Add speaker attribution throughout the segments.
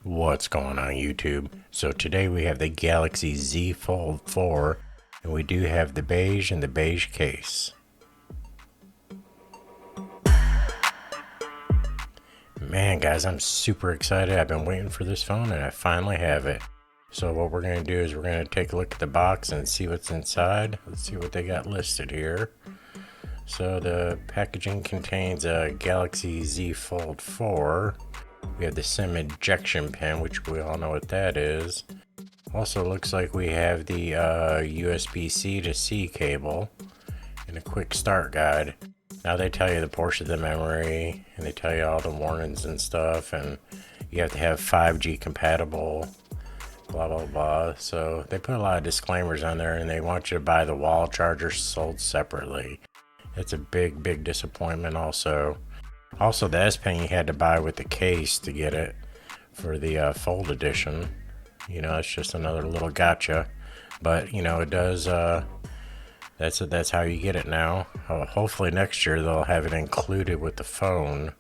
Speaker 1: What's going on YouTube? So today we have the Galaxy Z Fold 4 and we do have the beige and the beige case. Man guys, I'm super excited. I've been waiting for this phone and I finally have it. So what we're going to do is we're going to take a look at the box and see what's inside. Let's see what they got listed here. So the packaging contains a Galaxy Z Fold 4. We have the SIM ejection pin, which we all know what that is. Also looks like we have the USB-C to C cable and a quick start guide. Now they tell you the portion of the memory and they tell you all the warnings and stuff, and you have to have 5G compatible, blah blah blah. So they put a lot of disclaimers on there, and they want you to buy the wall charger sold separately. It's a big disappointment. Also the S Pen you had to buy with the case to get it for the Fold edition. You know, it's just another little gotcha, but you know it does. That's how you get it now. Hopefully next year they'll have it included with the phone.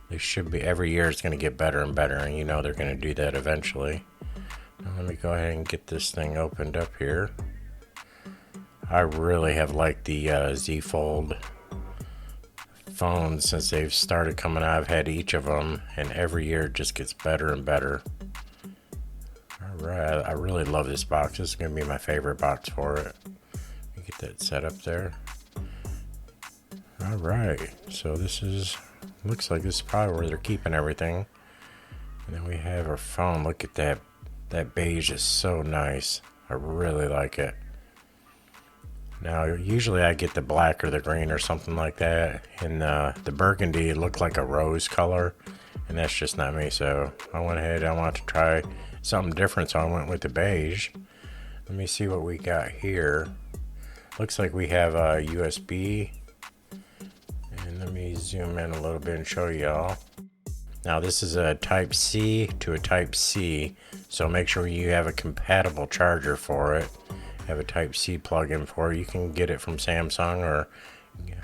Speaker 1: They should be. Every year it's going to get better and better, and you know they're going to do that eventually. Now let me go ahead and get this thing opened up here. I really have liked the Z Fold phones since they've started coming out. I've had each of them, and every year it just gets better and better. Alright, I really love this box. This is going to be my favorite box for it. Let me get that set up there. Alright, so this looks like this is probably where they're keeping everything. And then we have our phone. Look at that. That beige is so nice. I really like it. Now, usually I get the black or the green or something like that. And the burgundy looked like a rose color. And that's just not me. So I went ahead. I wanted to try something different. So I went with the beige. Let me see what we got here. Looks like we have a USB. And let me zoom in a little bit and show y'all. Now this is a Type C to a Type C. So make sure you have a compatible charger for it. Have a Type C plug-in for it. You can get it from Samsung or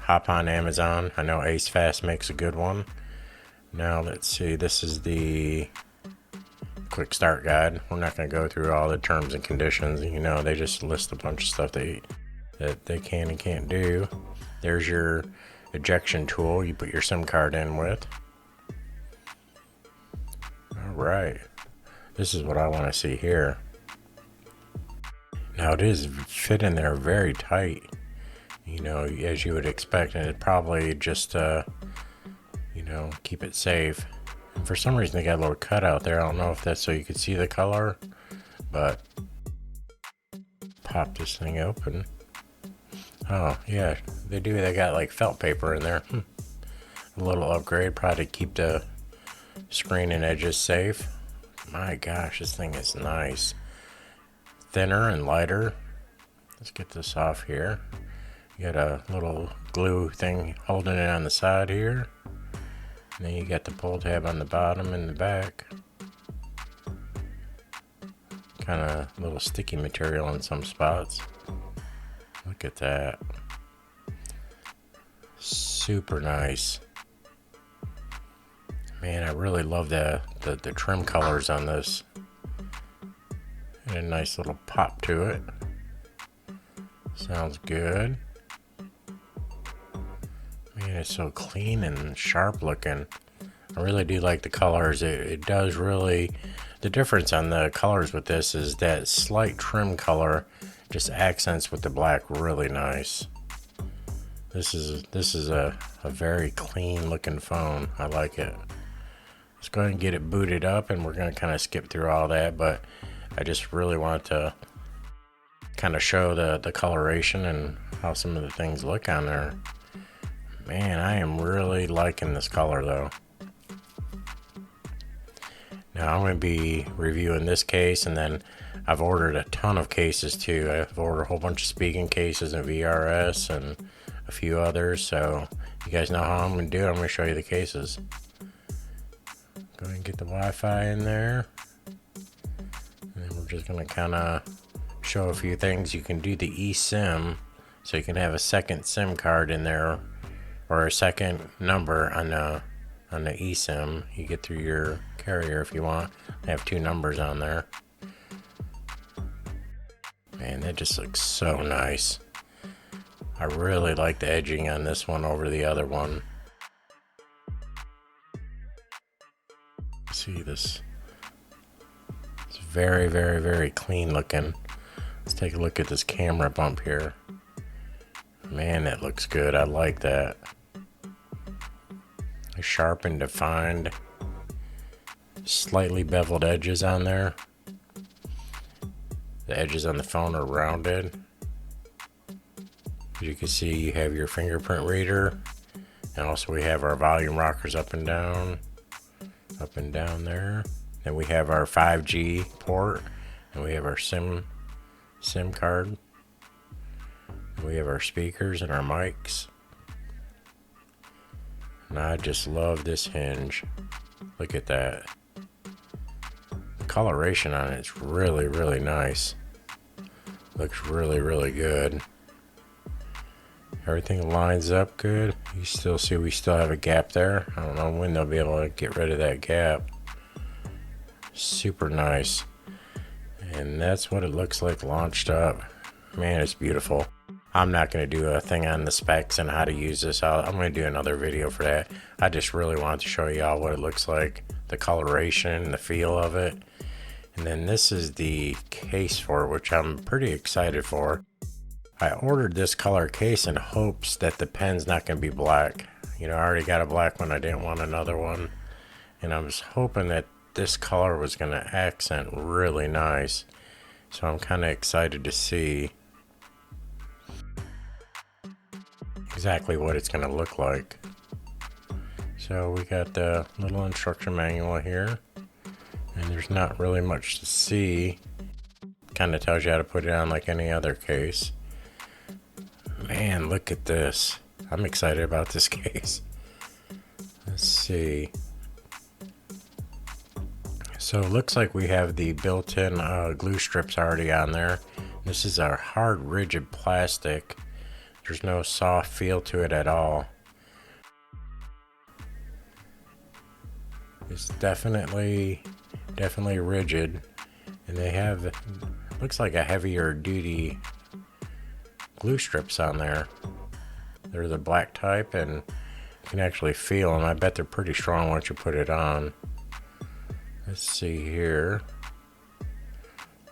Speaker 1: hop on Amazon. I know Ace Fast makes a good one. Now let's see, this is the quick start guide. We're not going to go through all the terms and conditions. You know, they just list a bunch of stuff that they can and can't do. There's your ejection tool you put your SIM card in with. Alright, this is what I want to see here. Now it is fit in there very tight, you know, as you would expect, and it probably just, you know, keep it safe. And for some reason they got a little cutout there. I don't know if that's so you could see the color, but pop this thing open. Oh yeah, they do. They got like felt paper in there. A little upgrade, probably to keep the screen and edges safe. My gosh, this thing is nice. Thinner and lighter. Let's get this off here. You got a little glue thing holding it on the side here. And then you got the pull tab on the bottom and the back. Kind of little sticky material in some spots. Look at that. Super nice. Man, I really love the trim colors on this. And a nice little pop to it. Sounds good. Man, it's so clean and sharp looking. I really do like the colors. It does really... The difference on the colors with this is that slight trim color just accents with the black really nice. This is a very clean looking phone. I like it. Let's go ahead and get it booted up, and we're going to kind of skip through all that, but I just really want to kind of show the coloration and how some of the things look on there. Man, I am really liking this color though. Now I'm going to be reviewing this case, and then I've ordered a ton of cases too. I've ordered a whole bunch of speaking cases and VRS and a few others, so you guys know how I'm going to do it. I'm going to show you the cases. Go ahead and get the Wi-Fi in there. And then we're just going to kind of show a few things. You can do the eSIM, so you can have a second SIM card in there, or a second number on the eSIM. You get through your carrier if you want. They have 2 numbers on there. Man, that just looks so nice. I really like the edging on this one over the other one. See this? It's very, very, very clean looking. Let's take a look at this camera bump here. Man, that looks good. I like that. Sharp and defined. Slightly beveled edges on there. The edges on the phone are rounded. As you can see, you have your fingerprint reader. And also we have our volume rockers up and down there. Then we have our 5G port. And we have our SIM card. We have our speakers and our mics. And I just love this hinge. Look at that. The coloration on it is really, really nice. Looks really, really good. Everything lines up good. You still see we still have a gap there. I don't know when they'll be able to get rid of that gap. Super nice. And that's what it looks like launched up. Man, it's beautiful. I'm not going to do a thing on the specs and how to use this. I'm going to do another video for that. I just really wanted to show y'all what it looks like, the coloration, the feel of it. And then this is the case for it, which I'm pretty excited for. I ordered this color case in hopes that the pen's not going to be black. You know, I already got a black one. I didn't want another one. And I was hoping that this color was going to accent really nice. So I'm kind of excited to see exactly what it's going to look like. So we got the little instruction manual here, and there's not really much to see. Kind of tells you how to put it on like any other case. Man, look at this. I'm excited about this case. Let's see. So it looks like we have the built-in glue strips already on there. This is our hard, rigid plastic. There's no soft feel to it at all. It's definitely rigid, and they have, looks like a heavier duty glue strips on there. They're the black type, and you can actually feel them. I bet they're pretty strong once you put it on. Let's see here.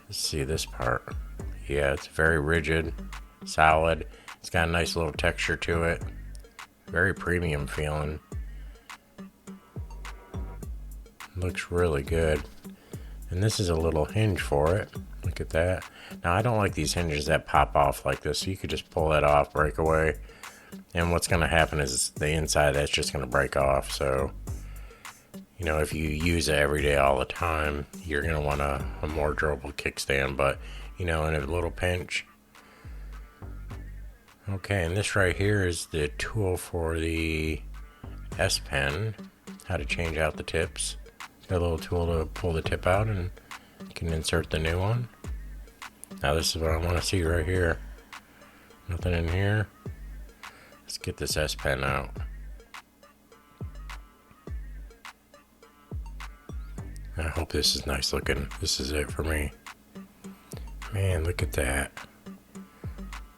Speaker 1: Let's see this part. Yeah, it's very rigid, solid. It's got a nice little texture to it. Very premium feeling. Looks really good. And this is a little hinge for it. Look at that. Now, I don't like these hinges that pop off like this. So you could just pull that off, break away. And what's going to happen is the inside that's just going to break off. So, you know, if you use it every day all the time, you're going to want a more durable kickstand. But, you know, in a little pinch. Okay, and this right here is the tool for the S Pen. How to change out the tips. Got a little tool to pull the tip out, and you can insert the new one. Now this is what I want to see right here. Nothing in here. Let's get this S Pen out. I hope this is nice looking. This is it for me. Man, look at that.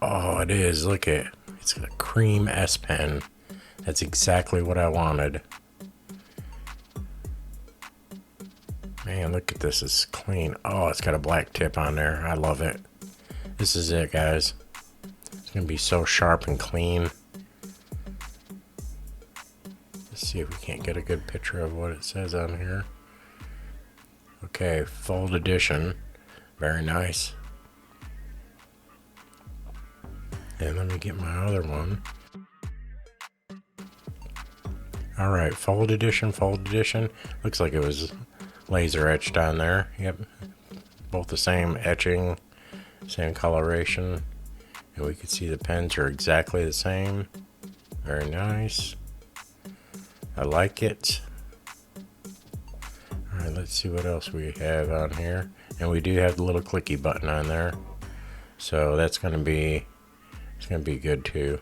Speaker 1: Oh, it is. Look at it. It's a cream S Pen. That's exactly what I wanted. Man, look at this. It's clean. Oh, it's got a black tip on there. I love it. This is it, guys. It's going to be so sharp and clean. Let's see if we can't get a good picture of what it says on here. Okay, fold edition. Very nice. And let me get my other one. Alright, fold edition. Looks like it was laser etched on there. Yep. Both the same etching, same coloration. And we can see the pens are exactly the same. Very nice. I like it. Alright, let's see what else we have on here. And we do have the little clicky button on there. So that's going to be, it's going to be good too.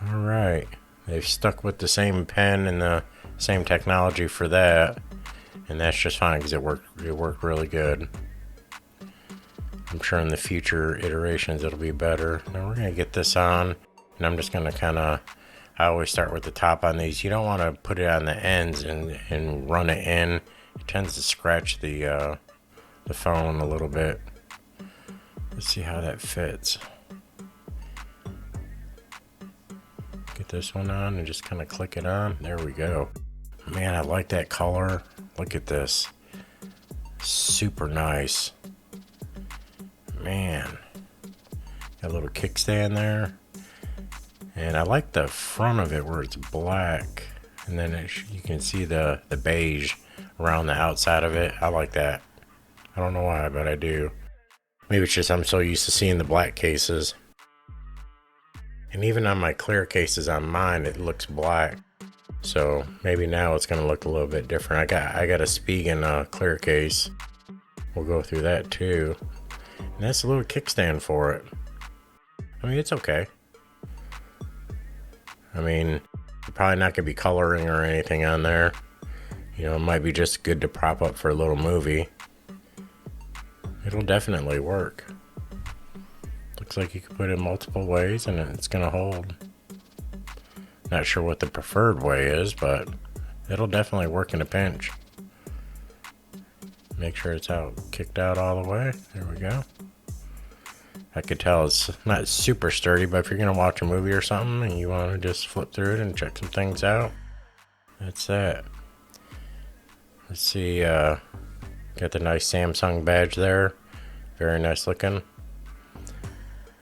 Speaker 1: Alright. They've stuck with the same pen and the same technology for that, and that's just fine because it worked really good. I'm sure in the future iterations it'll be better. Now we're gonna get this on, and I'm just gonna kind of, I always start with the top on these. You don't want to put it on the ends and run it in. It tends to scratch the phone a little bit. Let's see how that fits. Get this one on and just kind of click it on. There we go. Man, I like that color. Look at this. Super nice. Man. Got a little kickstand there. And I like the front of it where it's black. And then you can see the beige around the outside of it. I like that. I don't know why, but I do. Maybe it's just I'm so used to seeing the black cases. And even on my clear cases on mine, it looks black. So maybe now it's gonna look a little bit different. I got a Spigen clear case. We'll go through that too. And that's a little kickstand for it. I mean, it's okay. I mean, you're probably not gonna be coloring or anything on there. You know, it might be just good to prop up for a little movie. It'll definitely work. Looks like you can put it in multiple ways and it's gonna hold. Not sure what the preferred way is, but it'll definitely work in a pinch. Make sure it's kicked out all the way. There we go. I could tell it's not super sturdy, but if you're gonna watch a movie or something and you wanna just flip through it and check some things out, that's that. Let's see, got the nice Samsung badge there. Very nice looking.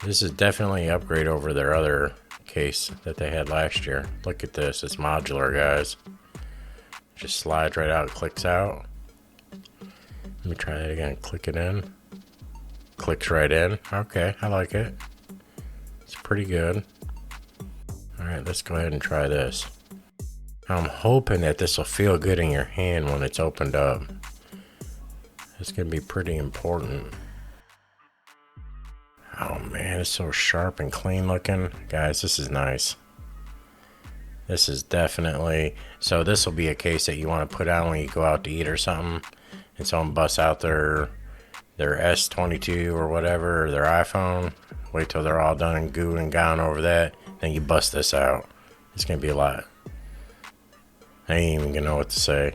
Speaker 1: This is definitely an upgrade over their other case that they had last year. Look at this, it's modular, guys. Just slides right out, clicks out. Let me try that again, click it in. Clicks right in. Okay, I like it. It's pretty good. Alright, let's go ahead and try this. I'm hoping that this will feel good in your hand when it's opened up. It's gonna be pretty important. Oh man, it's so sharp and clean looking. Guys, this is nice. This is definitely, so this will be a case that you want to put on when you go out to eat or something, and someone busts out their S22 or whatever, or their iPhone. Wait till they're all done and goo and gone over that, then you bust this out. It's gonna be a lot. I ain't even gonna know what to say.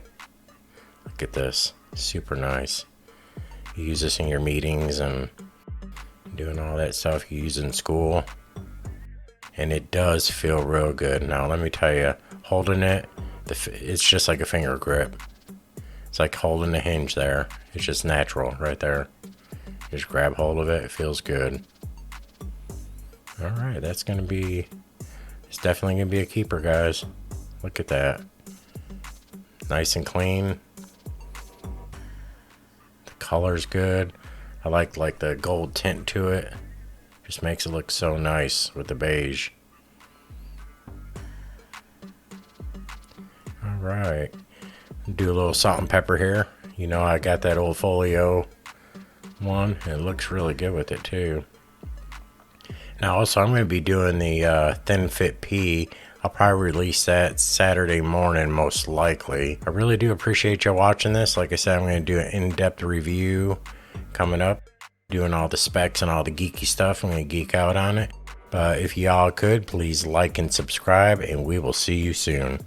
Speaker 1: Look at this, super nice. You use this in your meetings and doing all that stuff you use in school, and it does feel real good. Now let me tell you, holding it, it's just like a finger grip. It's like holding the hinge there. It's just natural right there. Just grab hold of it, it feels good. All right, it's definitely gonna be a keeper, guys. Look at that, nice and clean. The color's good. I like the gold tint to it. Just makes it look so nice with the beige. All right, do a little salt and pepper here. You know, I got that old folio one, and it looks really good with it too. Now also, I'm going to be doing the Thin Fit P. I'll probably release that Saturday morning, most likely. I really do appreciate y'all watching this. Like I said, I'm going to do an in-depth review coming up, doing all the specs and all the geeky stuff. I'm going to geek out on it. But if y'all could, please like and subscribe, and we will see you soon.